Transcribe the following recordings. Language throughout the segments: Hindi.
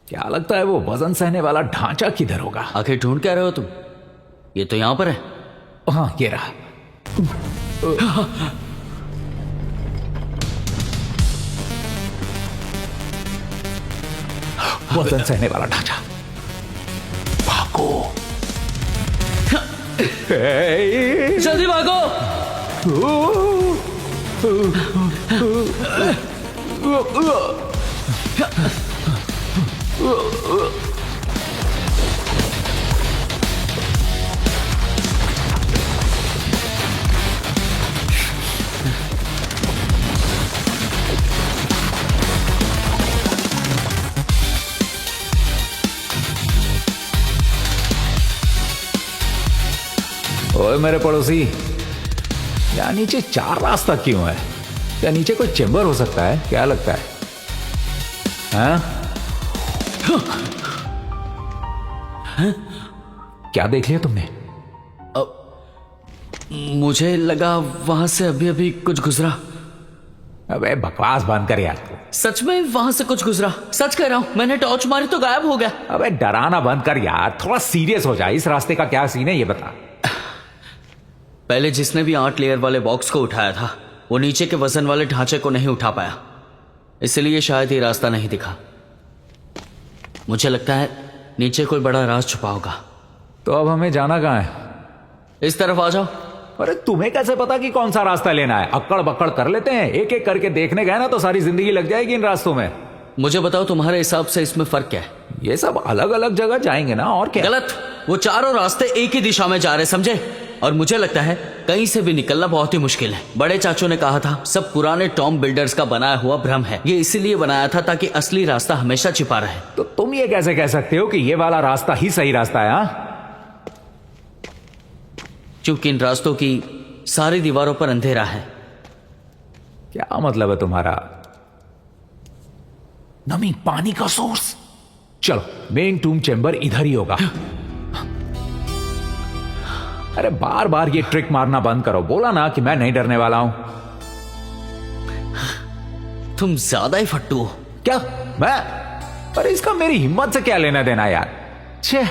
क्या लगता है वो वजन सहने वाला ढांचा किधर होगा? आखिर ढूंढ क्या रहे हो तुम? ये तो यहां पर है। हाँ, ये रहा। वजन सहने वाला ढांचा। भागो। जल्दी भागो। ओए मेरे पड़ोसी, यहाँ नीचे 4 रास्ता क्यों है? क्या नीचे कोई चेंबर हो सकता है? क्या लगता है? हाँ? क्या देख लिया तुमने? मुझे लगा वहां से अभी अभी कुछ गुजरा। अबे बकवास बंद कर यार। सच में वहां से कुछ गुजरा, सच कह रहा हूं। मैंने टॉर्च मारी तो गायब हो गया। अबे डराना बंद कर यार, थोड़ा सीरियस हो जा। इस रास्ते का क्या सीन है ये बता। पहले जिसने भी 8 लेयर वाले बॉक्स को उठाया था वो नीचे के वजन वाले ढांचे को नहीं उठा पाया, इसलिए शायद ये रास्ता नहीं दिखा। मुझे लगता है नीचे कोई बड़ा राज छुपा होगा। तो अब हमें जाना कहाँ है? इस तरफ आ जाओ। अरे तुम्हें कैसे पता कि कौन सा रास्ता लेना है? अक्कड़ बक्कड़ कर लेते हैं, एक एक करके देखने गए ना तो सारी जिंदगी लग जाएगी इन रास्तों में। मुझे बताओ तुम्हारे हिसाब से इसमें फर्क क्या है? ये सब अलग अलग जगह जाएंगे ना, और क्या? गलत। वो चारों रास्ते एक ही दिशा में जा रहे, समझे? और मुझे लगता है कहीं से भी निकलना बहुत ही मुश्किल है। बड़े चाचू ने कहा था सब पुराने टॉम बिल्डर्स का बनाया हुआ भ्रम है। ये इसीलिए बनाया था ताकि असली रास्ता हमेशा छिपा रहे। तो तुम ये कैसे कह सकते हो कि ये वाला रास्ता ही सही रास्ता है? हाँ, क्योंकि इन रास्तों की सारी दीवारों पर अंधेरा है। क्या मतलब है तुम्हारा? नमी पानी का सोर्स। चलो, मेन टूम चेंबर इधर ही होगा। अरे बार बार ये ट्रिक मारना बंद करो। बोला ना कि मैं नहीं डरने वाला हूं। तुम ज्यादा ही फट्टू हो। क्या? मैं? अरे इसका मेरी हिम्मत से क्या लेना देना यार? छे।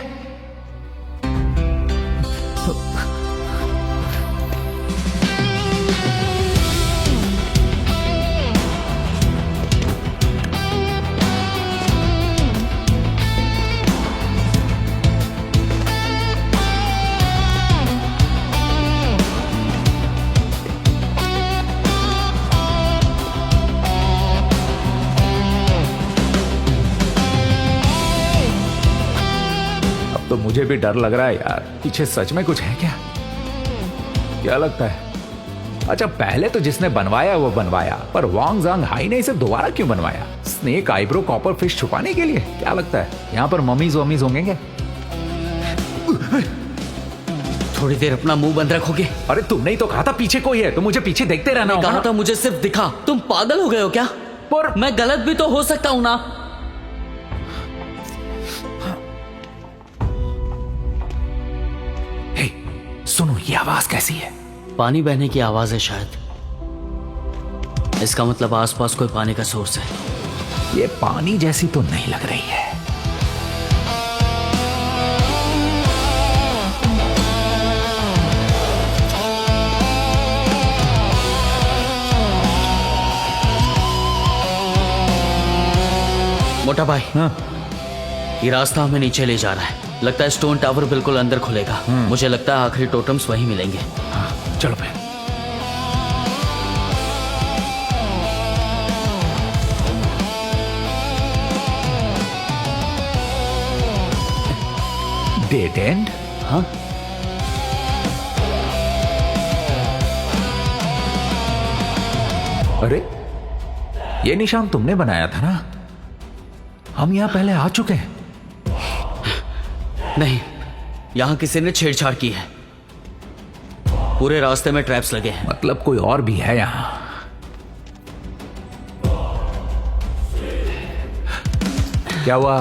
तो मुझे भी डर लग रहा है यार, पीछे सच में कुछ है क्या? क्या लगता है? अच्छा, पहले तो जिसने बनवाया वो बनवाया, पर वांग जांग हाई ने इसे दोबारा क्यों बनवाया? स्नेक आईब्रो कॉपर फिश छुपाने के लिए? क्या लगता है यहाँ पर मम्मीज वमीज होंगे क्या? थोड़ी देर अपना मुंह बंद रखोगे? अरे तुमने ही तो कहा था पीछे कोई है, तो मुझे पीछे देखते रहना होगा। कहा था मुझे सिर्फ दिखा। तुम पागल हो गए हो क्या? पर मैं गलत भी तो हो सकता हूं ना। सुनो, ये आवाज कैसी है? पानी बहने की आवाज है शायद। इसका मतलब आसपास कोई पानी का सोर्स है। ये पानी जैसी तो नहीं लग रही है। मोटा भाई, हाँ? ये रास्ता हमें नीचे ले जा रहा है। लगता है स्टोन टावर बिल्कुल अंदर खुलेगा। मुझे लगता है आखिरी टोटम्स वहीं मिलेंगे। हाँ, चलो फिर। Dead and? हाँ, अरे ये निशान तुमने बनाया था ना? हम यहां पहले आ चुके हैं। नहीं, यहां किसी ने छेड़छाड़ की है। पूरे रास्ते में ट्रैप्स लगे हैं। मतलब कोई और भी है यहां। क्या हुआ?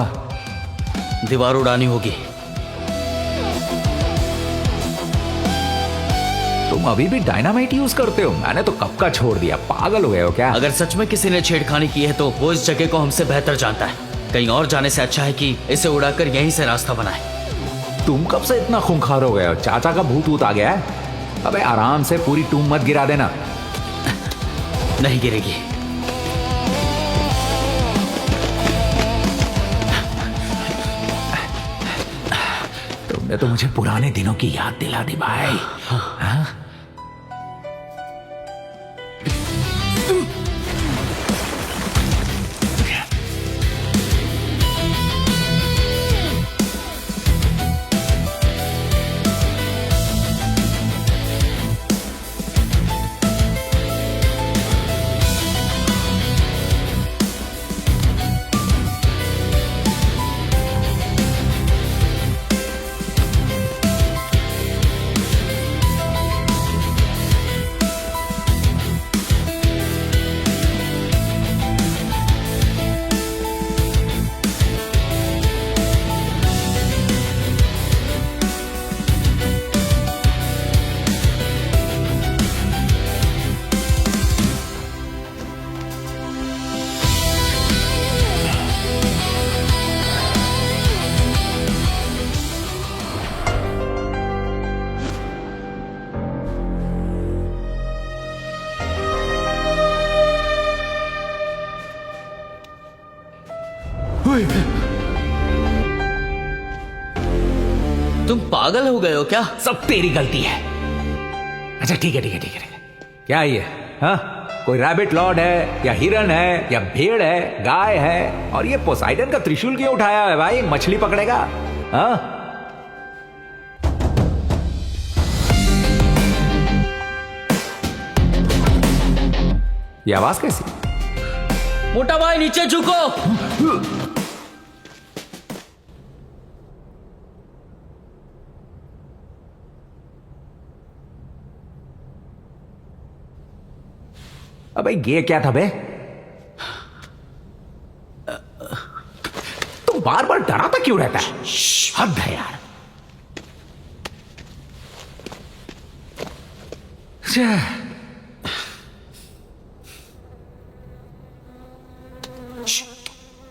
दीवार उड़ानी होगी। तुम अभी भी डायनामाइट यूज करते हो? मैंने तो कब का छोड़ दिया। पागल हो गए हो क्या? अगर सच में किसी ने छेड़खानी की है तो वो इस जगह को हमसे बेहतर जानता है। कहीं और जाने से अच्छा है कि इसे उड़ाकर यहीं से रास्ता बनाए। तुम कब से इतना खूंखार हो गए हो? चाचा का भूत वूत आ गया है? अबे आराम से पूरी टूम मत गिरा देना। नहीं गिरेगी। तुमने तो मुझे पुराने दिनों की याद दिला दी भाई। हाँ? तुम पागल हो गए हो क्या? सब तेरी गलती है। अच्छा ठीक है ठीक है ठीक है ठीक है। क्या ये? हाँ, कोई रैबिट लॉर्ड है या हिरन है या भेड़ है, गाय है, और ये पोसाइडन का त्रिशूल क्यों उठाया है भाई? मछली पकड़ेगा? हाँ? ये आवाज कैसी? मोटा भाई नीचे झुको। अबे ये क्या था बे? तुम बार बार डराता क्यों रहता है? हद है यार।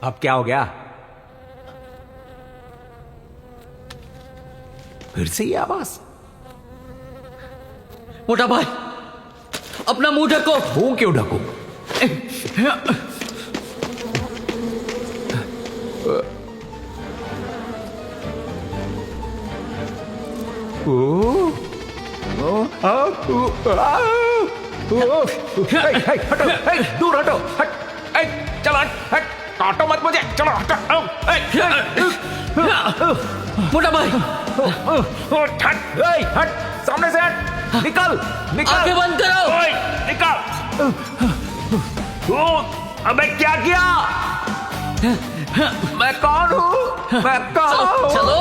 अब क्या हो गया? फिर से ये आवाज? मोटा भाई अपना मुंह ढको। मुंह क्यों ढकूं? हटो, दूर हटो, हट, चलो हट, काटो मत मुझे, चलो हटो। मोटा भाई हट, सामने से हट, निकल निकल। आंखें बंद करो। ओए, निकल। अबे क्या किया? मैं कौन हूँ? मैं कौन हूँ? चलो।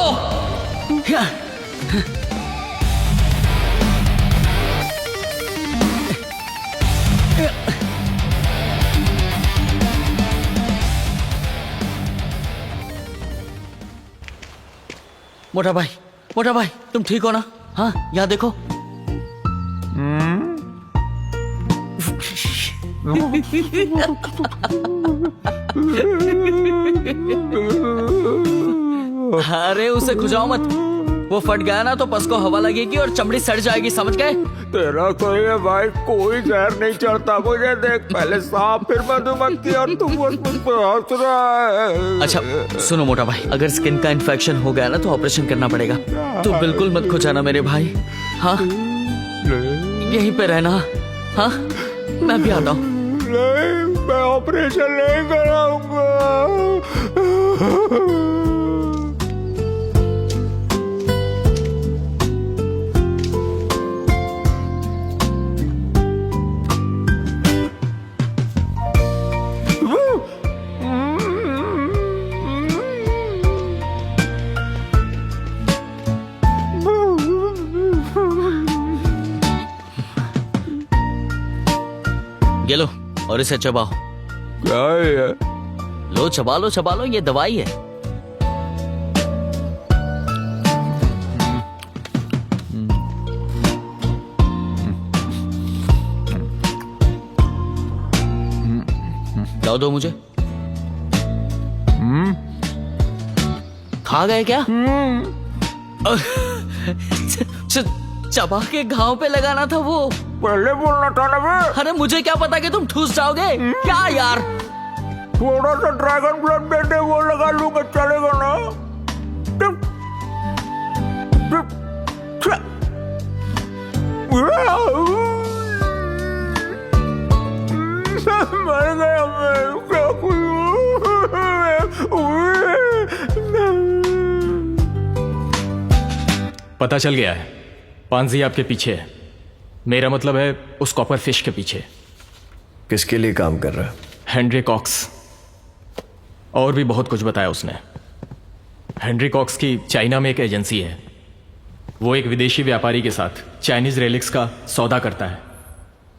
मोटा भाई तुम ठीक हो ना? हाँ, यहाँ देखो। अरे उसे खुजाओ मत, वो फट गया ना तो पस को हवा लगेगी और चमड़ी सड़ जाएगी, समझ गए? तेरा तो ये भाई कोई जहर नहीं चढ़ता। मुझे देख, पहले सांप फिर मधुमक्खी और तुम मुझ पे हंस रहा है। अच्छा सुनो मोटा भाई, अगर स्किन का इन्फेक्शन हो गया ना तो ऑपरेशन करना पड़ेगा। तो बिल्कुल मत खुजाना मेरे भाई। हाँ, यहीं पे रहना। हाँ, मैं भी आता हूँ। नहीं, मैं ऑपरेशन नहीं कराऊंगा। ये लो और इसे चबाओ। क्या है? लो चबा लो, ये दवाई है। जाओ दो मुझे। खा गए क्या? चबा के घाव पे लगाना था वो। पहले बोलना था ना बे। अरे मुझे क्या पता कि तुम ठूस जाओगे। क्या यार, थोड़ा सा ड्रैगन ब्लड दे दे, वो लगा लूंगा, चलेगा ना? चुप, चुप, चुप। मर गया मैं, क्या पता चल गया है, पांजी आपके पीछे है। मेरा मतलब है उस कॉपर फिश के पीछे। किसके लिए काम कर रहा है? Henry Cox. और भी बहुत कुछ बताया उसने। हेनरी कॉक्स की चाइना में एक एजेंसी है। वो एक विदेशी व्यापारी के साथ चाइनीज रेलिक्स का सौदा करता है।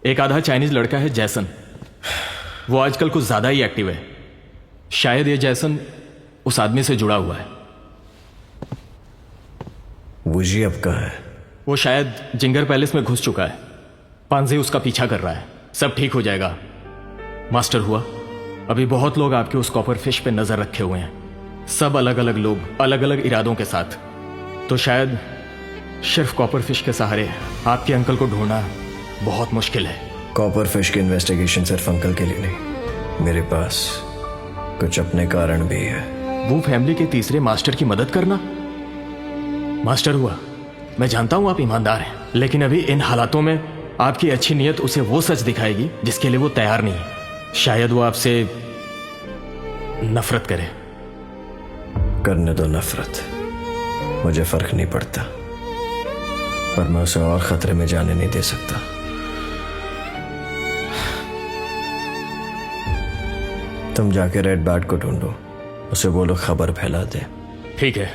एक आधा चाइनीज लड़का है जैसन, वो आजकल कुछ ज्यादा ही एक्टिव है। शायद ये जैसन उस आदमी से जुड़ा हुआ है। वो जी अब कहाँ है? वो शायद जिंगर पैलेस में घुस चुका है। पांजे उसका पीछा कर रहा है। सब ठीक हो जाएगा। मास्टर हुआ, अभी बहुत लोग आपके उस कॉपर फिश पे नजर रखे हुए हैं। सब अलग अलग लोग, अलग अलग इरादों के साथ। तो शायद सिर्फ कॉपर फिश के सहारे आपके अंकल को ढूंढना बहुत मुश्किल है। कॉपर फिश की इन्वेस्टिगेशन सिर्फ अंकल के लिए नहीं, मेरे पास कुछ अपने कारण भी है। वो फैमिली के तीसरे मास्टर की मदद करना? मास्टर हुआ, मैं जानता हूं आप ईमानदार हैं, लेकिन अभी इन हालातों में आपकी अच्छी नीयत उसे वो सच दिखाएगी जिसके लिए वो तैयार नहीं है। शायद वो आपसे नफरत करे। करने दो नफरत, मुझे फर्क नहीं पड़ता, पर मैं उसे और खतरे में जाने नहीं दे सकता। तुम जाके रेड बैट को ढूंढो, उसे बोलो खबर फैला दे। ठीक है।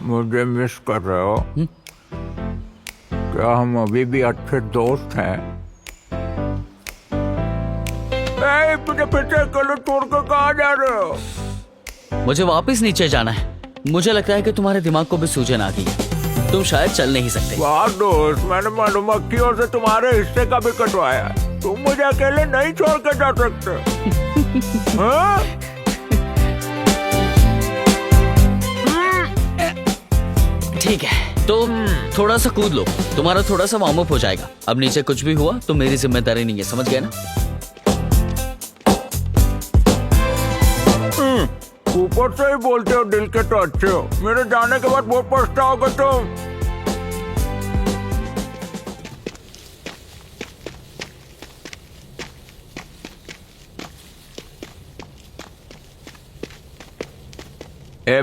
मुझे मिस कर रहे हो? क्या हम अभी भी अच्छे दोस्त हैं? मुझे पीछे अकेले छोड़ कर कहाँ जा रहे हो? मुझे वापस नीचे जाना है। मुझे लगता है कि तुम्हारे दिमाग को भी सूजन आ गई है। तुम शायद चल नहीं सकते। वाह दोस्त, मैंने मधुमक्खियों से तुम्हारे हिस्से का भी कटवाया। तुम मुझे अकेले नहीं छोड़ के जा सकते। हाँ? ठीक है, तो थोड़ा सा कूद लो, तुम्हारा थोड़ा सा वार्म अप हो जाएगा। अब नीचे कुछ भी हुआ तो मेरी जिम्मेदारी नहीं है, समझ गए ना? ऊपर से ही बोलते हो, दिल के तो अच्छे हो। मेरे जाने के बाद बहुत पछताओगे तुम।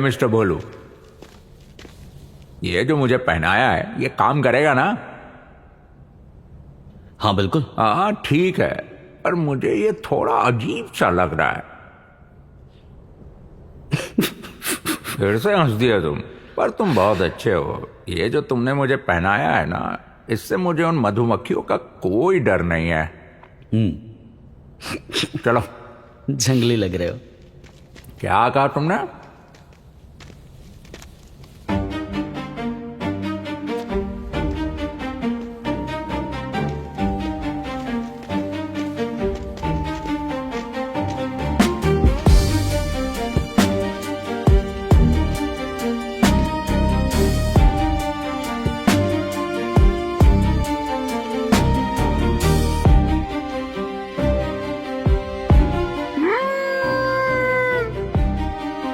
मिस्टर भोलू, ये जो मुझे पहनाया है ये काम करेगा ना? हाँ बिल्कुल। हाँ ठीक है, पर मुझे ये थोड़ा अजीब सा लग रहा है। फिर से हंस दिया तुम, पर तुम बहुत अच्छे हो। ये जो तुमने मुझे पहनाया है ना, इससे मुझे उन मधुमक्खियों का कोई डर नहीं है। चलो। जंगली लग रहे हो। क्या कहा तुमने?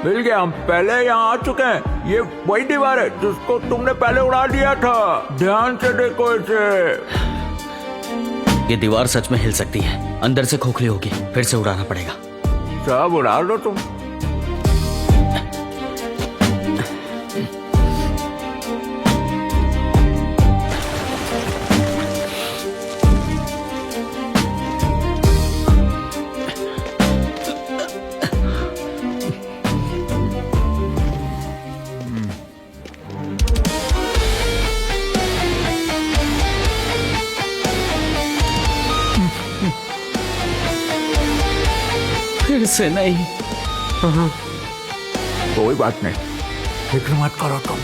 मिल गया, हम पहले यहाँ आ चुके हैं। ये वही दीवार है जिसको तुमने पहले उड़ा दिया था। ध्यान से देखो इसे। ये दीवार सच में हिल सकती है, अंदर से खोखली होगी, फिर से उड़ाना पड़ेगा। सब उड़ा दो तुम। फिर से नहीं। कोई बात नहीं, फिक्र मत करो तुम,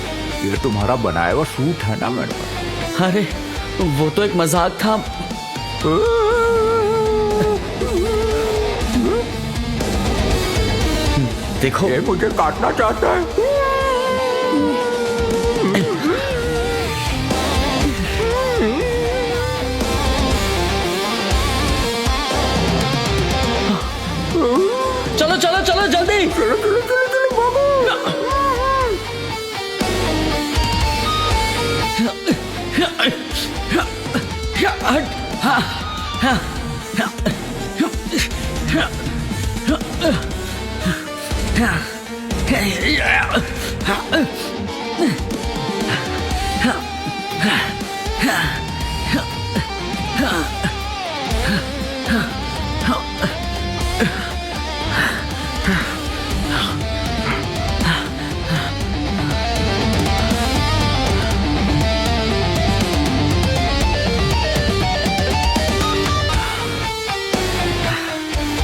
ये तुम्हारा बनाया हुआ सूट है ना मेरे पास। अरे वो तो एक मजाक था। देखो ये मुझे काटना चाहता है। चलो चलो चलो जल्दी। चलो चलो चलो चलो भागो।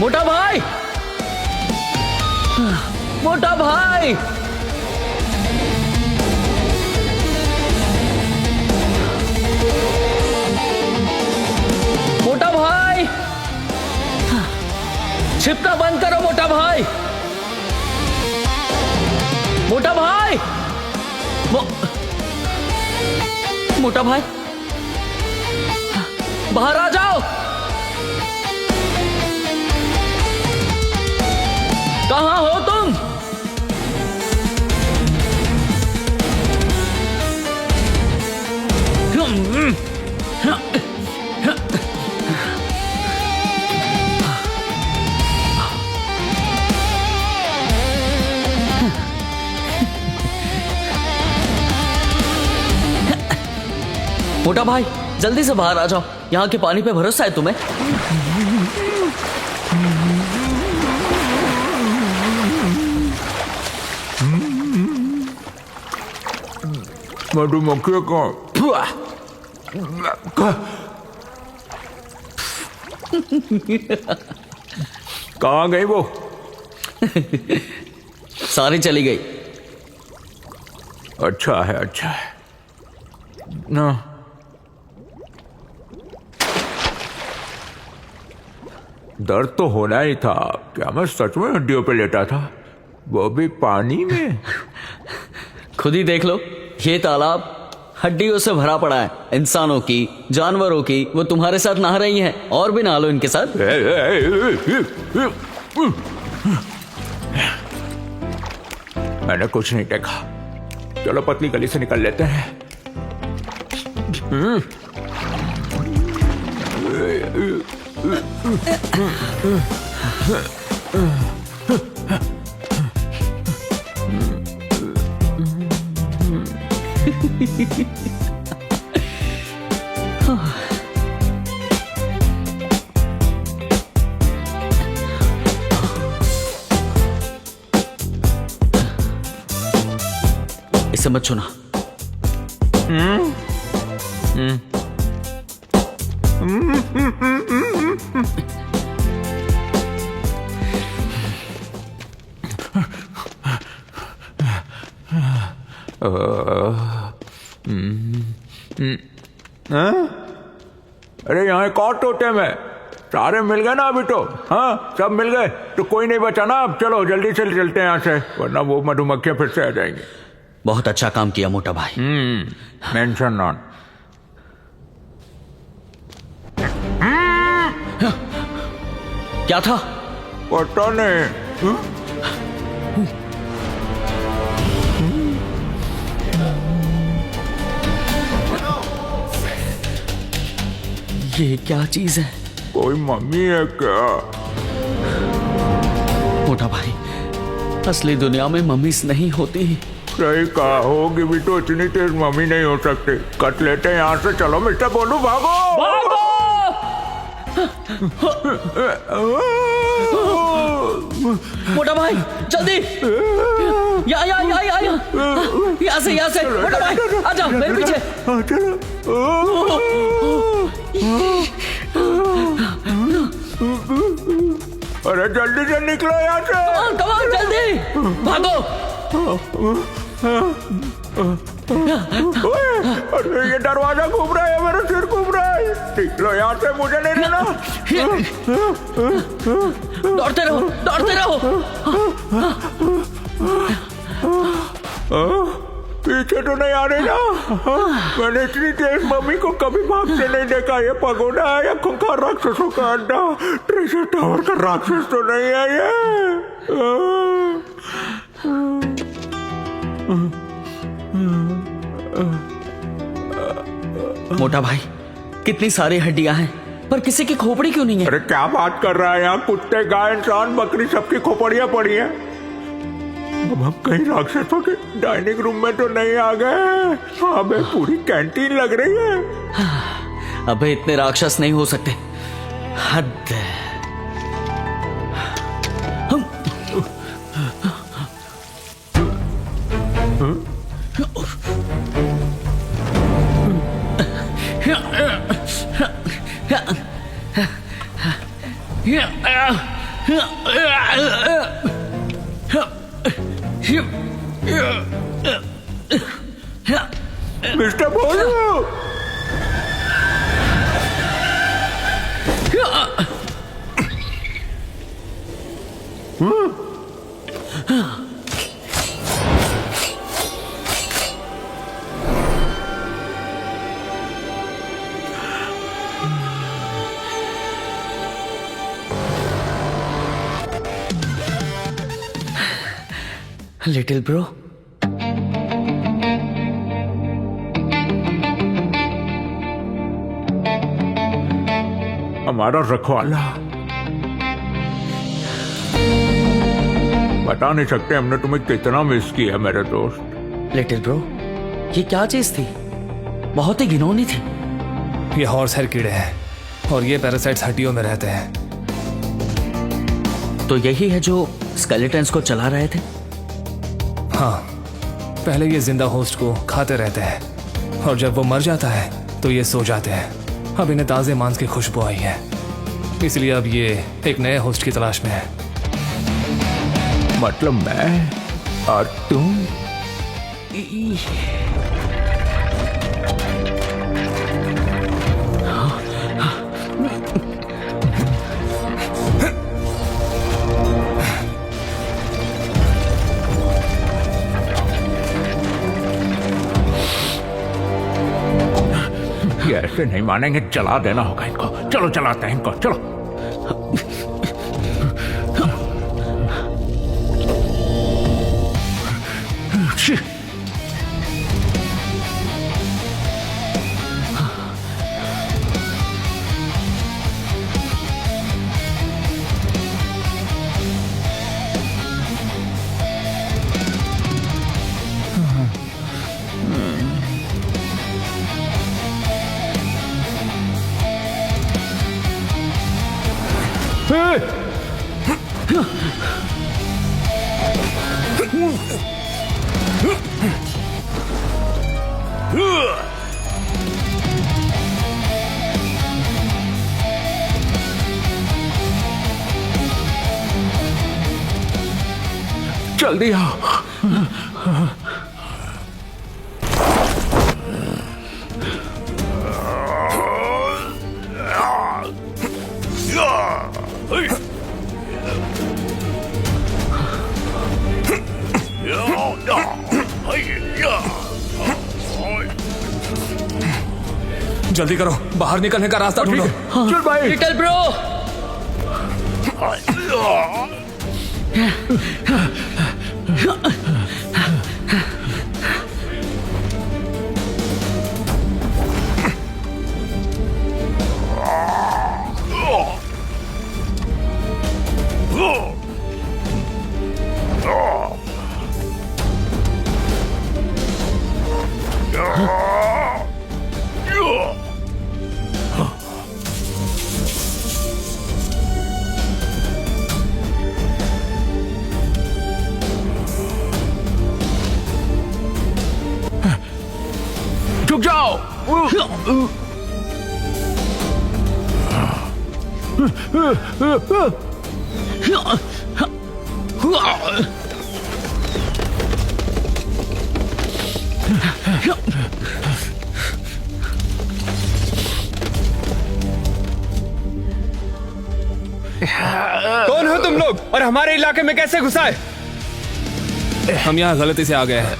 मोटा भाई, मोटा भाई, मोटा भाई, छिपना बंद करो मोटा भाई, मोटा भाई, मोटा भाई, बाहर आ जाओ। कहां हो तुम? मोटा भाई जल्दी से बाहर आ जाओ, यहां के पानी पे भरोसा है तुम्हें? मधुमक्खी कहाँ गई वो? सारी चली गई। अच्छा है ना। दर्द तो होना ही था। क्या मैं सच में हड्डियों पे लेटा था, वो भी पानी में? खुद ही देख लो, ये तालाब हड्डियों से भरा पड़ा है, इंसानों की, जानवरों की। वो तुम्हारे साथ नहा रही हैं, और भी नहा लो इनके साथ। मैंने कुछ नहीं देखा। चलो पतली गली से निकल लेते हैं। इसे मत छूना। अरे यहाँ एक और टोटेम है। सारे मिल गए ना अभी तो? हाँ सब मिल गए तो कोई नहीं बचा ना। अब चलो जल्दी से चलते हैं यहाँ से, वरना वो मधुमक्खियां फिर से आ जाएंगी। बहुत अच्छा काम किया मोटा भाई। Mention non. क्या था? पता नहीं। ये क्या चीज है? कोई मम्मी है क्या? मोटा भाई, असली दुनिया में मम्मीज नहीं होती। सही कहा, होगी भी तो इतनी तेज मम्मी नहीं हो सकती। कट लेते हैं यहाँ से। चलो मिस्टर बोलू, भागो भागो! मोटा भाई जल्दी, यहाँ से मोटा भाई आ जाओ मेरे पीछे। अरे जल्दी से निकलो यहाँ से। कम ऑन जल्दी भागो। ओए, अरे ये दरवाजा घूम रहा है, मेरा सिर घूम रहा है। निकलो यहाँ से, मुझे नहीं रहना। दौड़ते रहो, दौड़ते रहो। पीछे तो नहीं आ रही ना? मैंने इतनी तेज मम्मी को कभी भागते नहीं देखा। ये पगोड़ा है या खूंखार राक्षसों का अड्डा? ट्रेजर टावर का राक्षस तो नहीं है ये। मोटा भाई, कितनी सारी हड्डियां हैं पर किसी की खोपड़ी क्यों नहीं है? अरे क्या बात कर रहा है? यहाँ कुत्ते, गाय, इंसान, बकरी सबकी खोपड़ियां पड़ी हैं। अब हम कहीं राक्षसों के डाइनिंग रूम में तो नहीं आ गए? अबे पूरी कैंटीन लग रही है। अबे इतने राक्षस नहीं हो सकते, हद है। मिस्टर बोलो। लिटिल ब्रो, हमारा रखवाला। बता नहीं सकते हमने तुम्हें कितना मिस किया मेरे दोस्त। लिटिल ब्रो, ये क्या चीज थी? बहुत ही घिनौनी थी। ये हॉर्स हेयर कीड़े हैं और ये पैरासाइट्स हड्डियों में रहते हैं। तो यही है जो स्केलेटन्स को चला रहे थे? हाँ, पहले ये जिंदा होस्ट को खाते रहते हैं और जब वो मर जाता है तो ये सो जाते हैं। अब इन्हें ताज़े मांस की खुशबू आई है, इसलिए अब ये एक नए होस्ट की तलाश में है। मतलब मैं और तुम? ये ऐसे नहीं मानेंगे, जला देना होगा इनको। चलो जलाते हैं इनको, चलो। जल्दी आओ। जल्दी करो, बाहर निकलने का रास्ता ढूंढो। चल भाई। लिटिल ब्रो, झुक जाओ। कौन हो तुम लोग और हमारे इलाके में कैसे घुसाए? हम यहाँ गलती से आ गए हैं।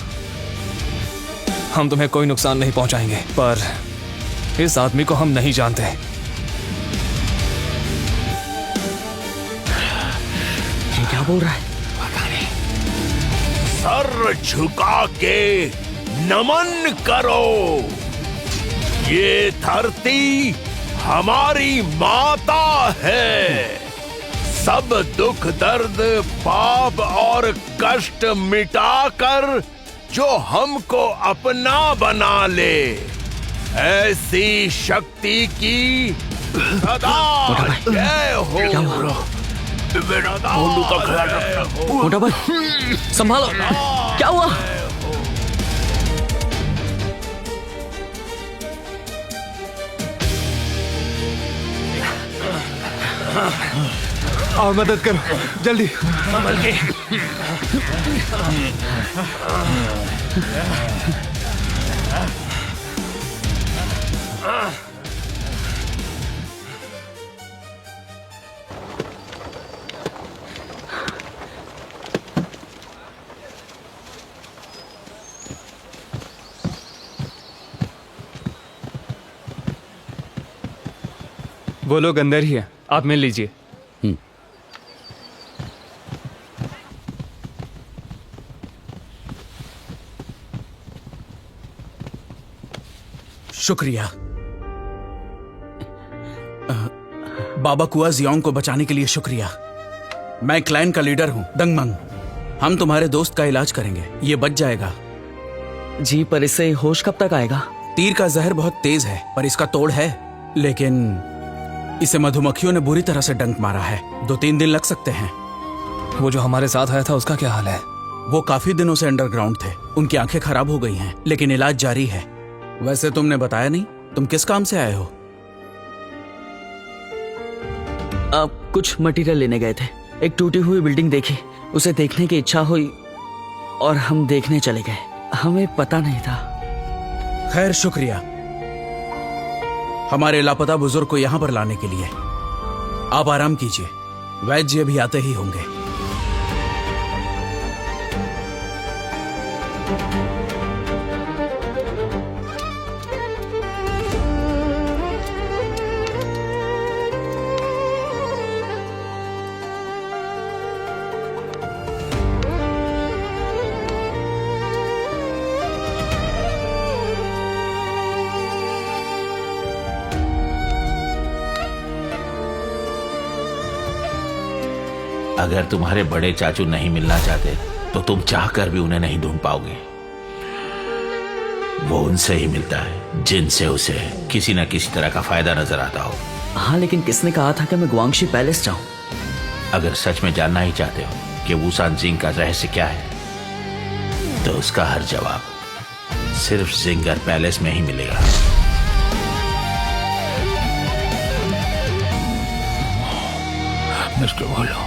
हम तुम्हें कोई नुकसान नहीं पहुंचाएंगे, पर इस आदमी को हम नहीं जानते। ये क्या बोल रहा है? सर झुका के नमन करो। ये धरती हमारी माता है। सब दुख दर्द पाप और कष्ट मिटाकर जो हमको अपना बना ले, ऐसी शक्ति की सदा जय हो। मोटा भाई संभालो, क्या हुआ? आओ मदद करो जल्दी। वो लोग अंदर ही है, आप मिल लीजिए। शुक्रिया। बाबा कुआ जियोंग को बचाने के लिए शुक्रिया। मैं क्लैन का लीडर हूं, दंगमंग। हम तुम्हारे दोस्त का इलाज करेंगे, ये बच जाएगा। जी, पर इससे होश कब तक आएगा? तीर का जहर बहुत तेज है, पर इसका तोड़ है। लेकिन इसे मधुमक्खियों ने बुरी तरह से डंक मारा है, 2-3 दिन लग सकते हैं। वो जो हमारे साथ आया था, उसका क्या हाल है? वो काफी दिनों से अंडरग्राउंड थे। उनकी आंखें खराब हो गई हैं, लेकिन इलाज जारी है। वैसे तुमने बताया नहीं, तुम किस काम से आए हो? आप कुछ मटेरियल लेने गए थे। एक टूटी हुई बिल्डिंग देखी, उसे देखने की इच्छा हुई और हम देखने चले गए। हमें पता नहीं था। खैर, शुक्रिया हमारे लापता बुजुर्ग को यहां पर लाने के लिए। आप आराम कीजिए, वैद्य भी आते ही होंगे। अगर तुम्हारे बड़े चाचू नहीं मिलना चाहते तो तुम चाहकर भी उन्हें नहीं ढूंढ पाओगे। वो उनसे ही मिलता है जिनसे उसे किसी न किसी तरह का फायदा नजर आता हो। हाँ, लेकिन किसने कहा था कि मैं गुआंगशी पैलेस जाऊं? अगर सच में जानना ही चाहते हो कि वूसान जिंग का रहस्य क्या है, तो उसका हर जवाब सिर्फ जिंगर पैलेस में ही मिलेगा। मिस्टर बोलो,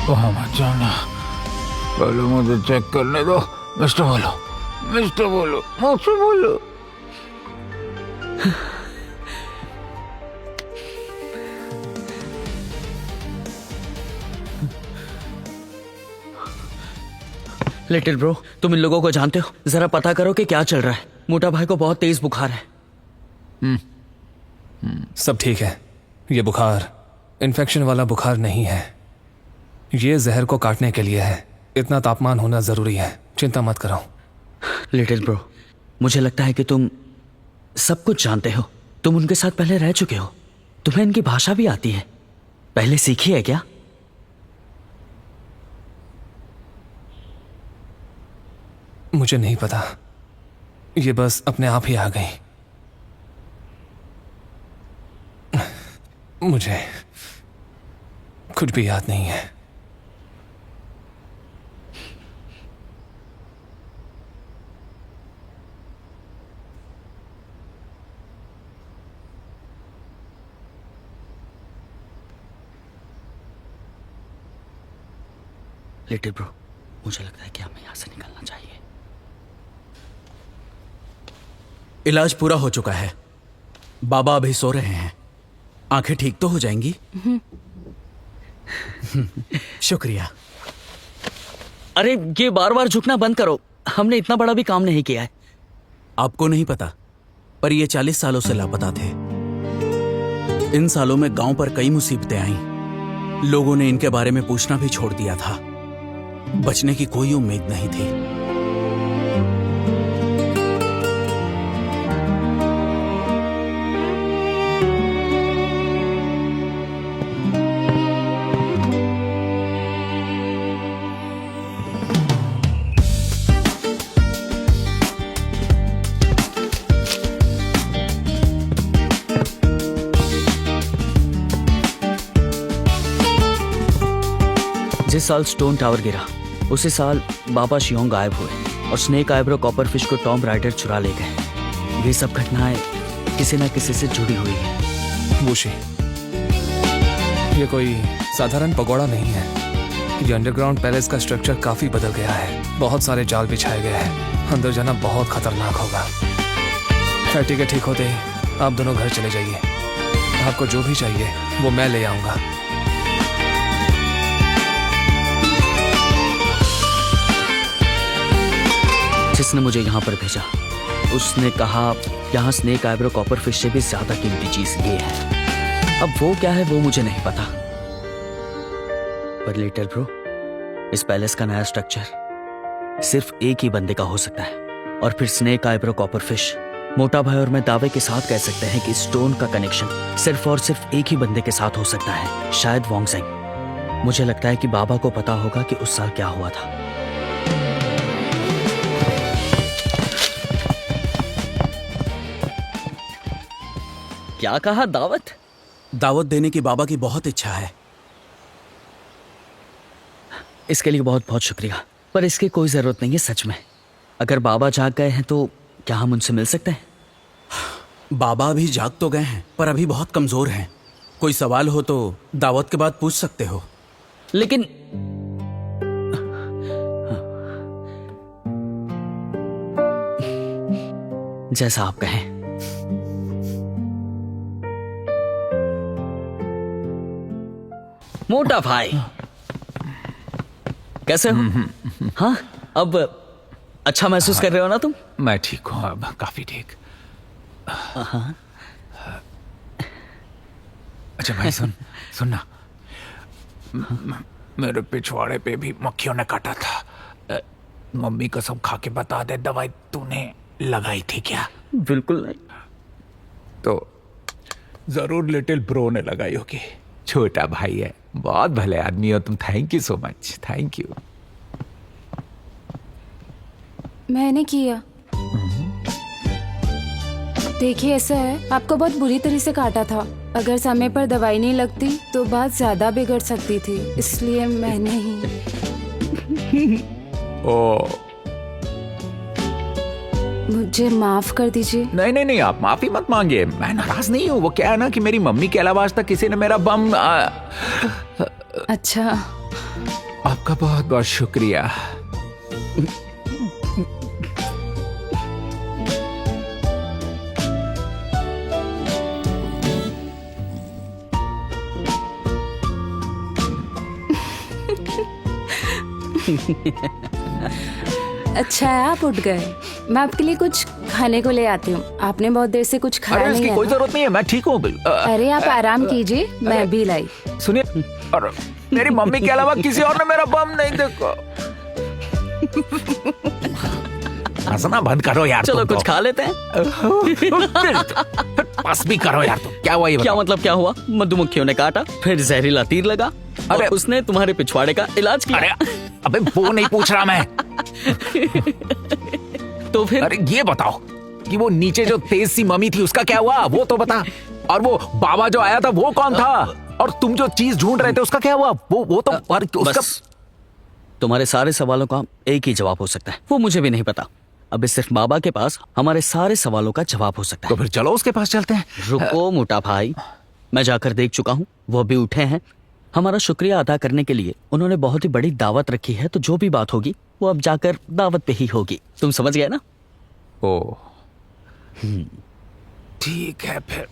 वहां मत जाना। पहले मुझे चेक करने दो। मिस्टर बोलो, मिस्टर बोलो, मुझसे बोलो। लिटिल ब्रो, तुम इन लोगों को जानते हो? जरा पता करो कि क्या चल रहा है। मोटा भाई को बहुत तेज बुखार है। सब ठीक है। ये बुखार इन्फेक्शन वाला बुखार नहीं है। ये जहर को काटने के लिए है। इतना तापमान होना जरूरी है। चिंता मत करो। लिटिल ब्रो, मुझे लगता है कि तुम सब कुछ जानते हो। तुम उनके साथ पहले रह चुके हो। तुम्हें इनकी भाषा भी आती है। पहले सीखी है क्या? मुझे नहीं पता, ये बस अपने आप ही आ गई। मुझे कुछ भी याद नहीं है। लिटिल ब्रो, मुझे लगता है कि हमें यहां से निकलना चाहिए। इलाज पूरा हो चुका है। बाबा अभी सो रहे हैं। आंखें ठीक तो हो जाएंगी। शुक्रिया। अरे ये बार बार झुकना बंद करो, हमने इतना बड़ा भी काम नहीं किया है। आपको नहीं पता, पर ये 40 सालों से लापता थे। इन सालों में गांव पर कई मुसीबतें आईं। लोगों ने इनके बारे में पूछना भी छोड़ दिया था। बचने की कोई उम्मीद नहीं थी। जिस साल स्टोन टावर गिरा उसी साल बाबा शियोंग गायब हुए और स्नेक आइब्रो कॉपरफिश को टॉम राइडर चुरा ले गए। ये सब घटनाएं किसी न किसी से जुड़ी हुई है। वुशी, ये कोई साधारण पगोड़ा नहीं है। ये अंडरग्राउंड पैलेस का स्ट्रक्चर काफी बदल गया है। बहुत सारे जाल बिछाए गए हैं। अंदर जाना बहुत खतरनाक होगा। फैक्ट्री के ठीक होते ही आप दोनों घर चले जाइए। आपको जो भी चाहिए वो मैं ले आऊंगा। जिसने मुझे यहाँ पर भेजा उसने कहा यहाँ स्नेक आइब्रो कॉपरफिश से भी ज्यादा कीमती चीज ये है। अब वो क्या है वो मुझे नहीं पता, पर लिटिल ब्रो, इस पैलेस का नया स्ट्रक्चर सिर्फ एक ही बंदे का हो सकता है। और फिर स्नेक आइब्रो कॉपरफिश, मोटा भाई और मैं दावे के साथ कह सकते हैं कि स्टोन का कनेक्शन सिर्फ और सिर्फ एक ही बंदे के साथ हो सकता है, शायद वोंगजेंग। मुझे लगता है कि बाबा को पता होगा कि उस साल क्या हुआ था। क्या कहा? दावत? दावत देने की बाबा की बहुत इच्छा है। इसके लिए बहुत बहुत शुक्रिया, पर इसकी कोई जरूरत नहीं है सच में। अगर बाबा जाग गए हैं तो क्या हम उनसे मिल सकते हैं? बाबा अभी जाग तो गए हैं, पर अभी बहुत कमजोर हैं। कोई सवाल हो तो दावत के बाद पूछ सकते हो। लेकिन जैसा आप कहें। मोटा भाई, कैसे हो? हाँ, अब अच्छा महसूस कर रहे हो ना तुम? मैं ठीक हूँ अब, काफी ठीक। अच्छा भाई सुनना, मेरे पिछवाड़े पे भी मक्खियों ने काटा था। मम्मी कसम खा के बता दे, दवाई तूने लगाई थी क्या? बिल्कुल नहीं। तो जरूर लिटिल ब्रो ने लगाई होगी। छोटा भाई है, बहुत भले आदमी हो तुम। Thank you so much. Thank you. मैंने किया। देखिए ऐसा है, आपको बहुत बुरी तरह से काटा था। अगर समय पर दवाई नहीं लगती तो बात ज्यादा बिगड़ सकती थी, इसलिए मैंने ही। ओ, मुझे माफ कर दीजिए। नहीं, आप माफी मत मांगिए। मैं नाराज नहीं हूँ। वो क्या है ना कि मेरी मम्मी के अलावा आज तक किसी ने मेरा बम अच्छा, आपका बहुत बहुत शुक्रिया। अच्छा है आप उठ गए। मैं आपके लिए कुछ खाने को ले आती हूँ। आपने बहुत देर से कुछ खाया अरे नहीं इसकी है कोई ना? जरूरत नहीं है, मैं ठीक हूँ। अरे आप आराम कीजिए, मैं भी लाई। सुनिए, और मेरी मम्मी के अलावा किसी और ने मेरा बम नहीं देखा। हंसना बंद करो यार। चलो तुम कुछ खा लेते हैं। बस भी करो यार तुम। क्या हुआ ये क्या बताओ? मतलब क्या हुआ? मधुमक्खियों ने काटा, फिर जहरीला तीर लगा और अरे- उसने तुम्हारे पिछवाड़े का इलाज किया। अरे अबे वो नहीं पूछ रहा मैं। तो फिर अरे ये बताओ कि वो नीचे जो तेज सी मम्मी थी उसका क्या हुआ, वो तो बता। और वो बाबा जो आया था वो कौन था? और तुम जो चीज ढूंढ रहे थे उसका क्या हुआ? वो तो और उसका। बस तुम्हारे सारे सवालों का एक ही जवाब हो सकता है, वो मुझे भी नहीं पता। अब सिर्फ बाबा के पास हमारे सारे सवालों का जवाब हो सकता तो है। फिर चलो उसके पास चलते हैं। रुको मोटा भाई, मैं जाकर देख चुका हूँ, वो भी उठे हैं। हमारा शुक्रिया अदा करने के लिए उन्होंने बहुत ही बड़ी दावत रखी है, तो जो भी बात होगी वो अब जाकर दावत पे ही होगी। तुम समझ गए ना? ओ ठीक है फिर।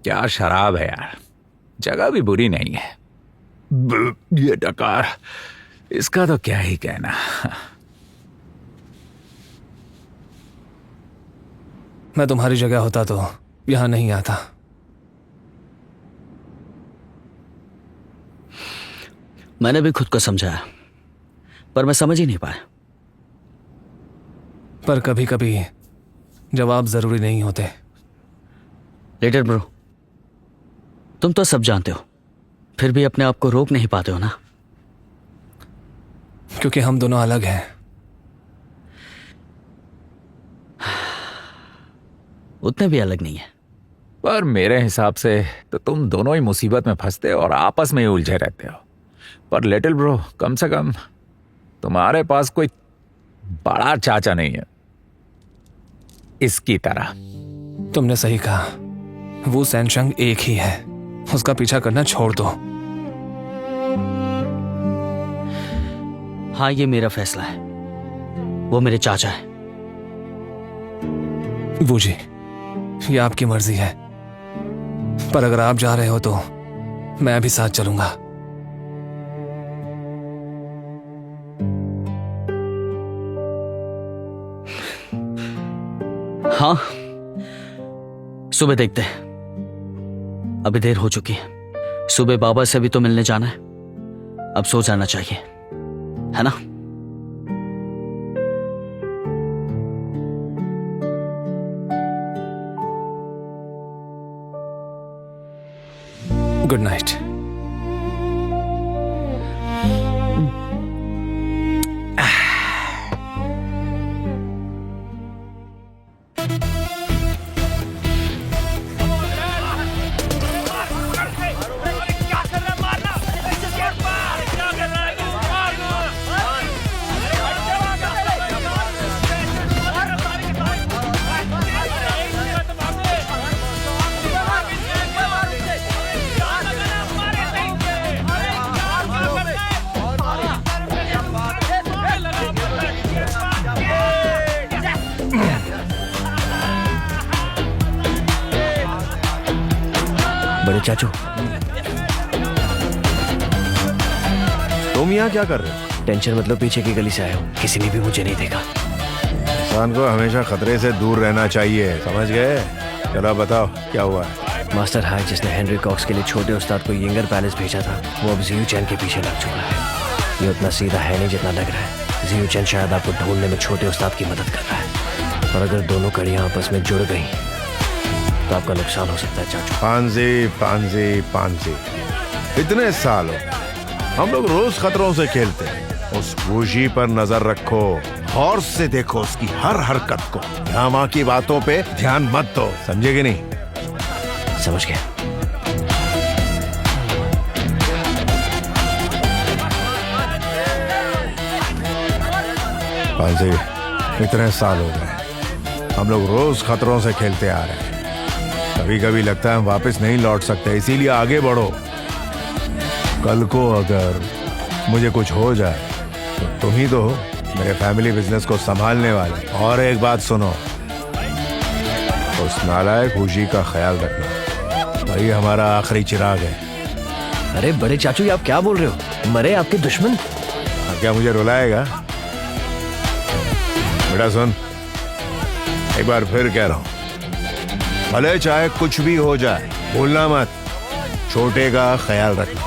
क्या शराब है यार, जगह भी बुरी नहीं है। ये डकार, इसका तो क्या ही कहना। मैं तुम्हारी जगह होता तो यहां नहीं आता। मैंने भी खुद को समझाया, पर मैं समझ ही नहीं पाया। पर कभी कभी जवाब जरूरी नहीं होते। लिटिल ब्रो, तुम तो सब जानते हो, फिर भी अपने आप को रोक नहीं पाते हो ना? क्योंकि हम दोनों अलग हैं। उतने भी अलग नहीं है। पर मेरे हिसाब से तो तुम दोनों ही मुसीबत में फंसते हो और आपस में ही उलझे रहते हो। पर लिटिल ब्रो, कम से कम तुम्हारे पास कोई बड़ा चाचा नहीं है इसकी तरह। तुमने सही कहा, वो सैनशंग एक ही है, उसका पीछा करना छोड़ दो। हाँ, ये मेरा फैसला है, वो मेरे चाचा है। वो जी, ये आपकी मर्जी है, पर अगर आप जा रहे हो तो मैं भी साथ चलूंगा। हाँ, सुबह देखते हैं। अभी देर हो चुकी है, सुबह बाबा से भी तो मिलने जाना है। अब सो जाना चाहिए, है ना? Good night. बड़े चाचू, तुम यहाँ क्या कर रहे हो? टेंशन मतलब पीछे की गली से आया हूँ, किसी ने भी मुझे नहीं देखा। इंसान को हमेशा खतरे से दूर रहना चाहिए, समझ गए? चलो बताओ क्या हुआ है? मास्टर हाई जिसने हेनरी कॉक्स के लिए छोटे उस्ताद को यंगर पैलेस भेजा था, वो अब जियू चैन के पीछे लग चुका है। ये उतना सीधा है नहीं जितना लग रहा है। जियू चैन शायद आपको ढूंढने में छोटे उस्ताद की मदद कर रहा है। और अगर दोनों कड़ियां आपस में जुड़ गई तो आपका नुकसान हो सकता है चाचू। पांजी पांजी पांजी, इतने साल हो गए, हम लोग रोज खतरों से खेलते हैं। उस बूजी पर नजर रखो, गौर से देखो उसकी हर हरकत को। यहाँ माँ की बातों पे ध्यान मत दो, समझे कि नहीं? समझ गया। पांजी, इतने साल हो गए, हम लोग रोज खतरों से खेलते आ रहे हैं। कभी कभी लगता है हम वापस नहीं लौट सकते, इसीलिए आगे बढ़ो। कल को अगर मुझे कुछ हो जाए तो तुम ही तो हो मेरे फैमिली बिजनेस को संभालने वाले। और एक बात सुनो, उस नालायक हुजी का ख्याल रखना, वही हमारा आखिरी चिराग है। अरे बड़े चाचू, ये आप क्या बोल रहे हो? मरे आपके दुश्मन? अब क्या मुझे रुलाएगा? बेटा सुन, एक बार फिर कह रहा हूं, भले चाहे कुछ भी हो जाए, भूलना मत छोटे का ख्याल रखना।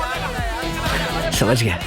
समझ गया।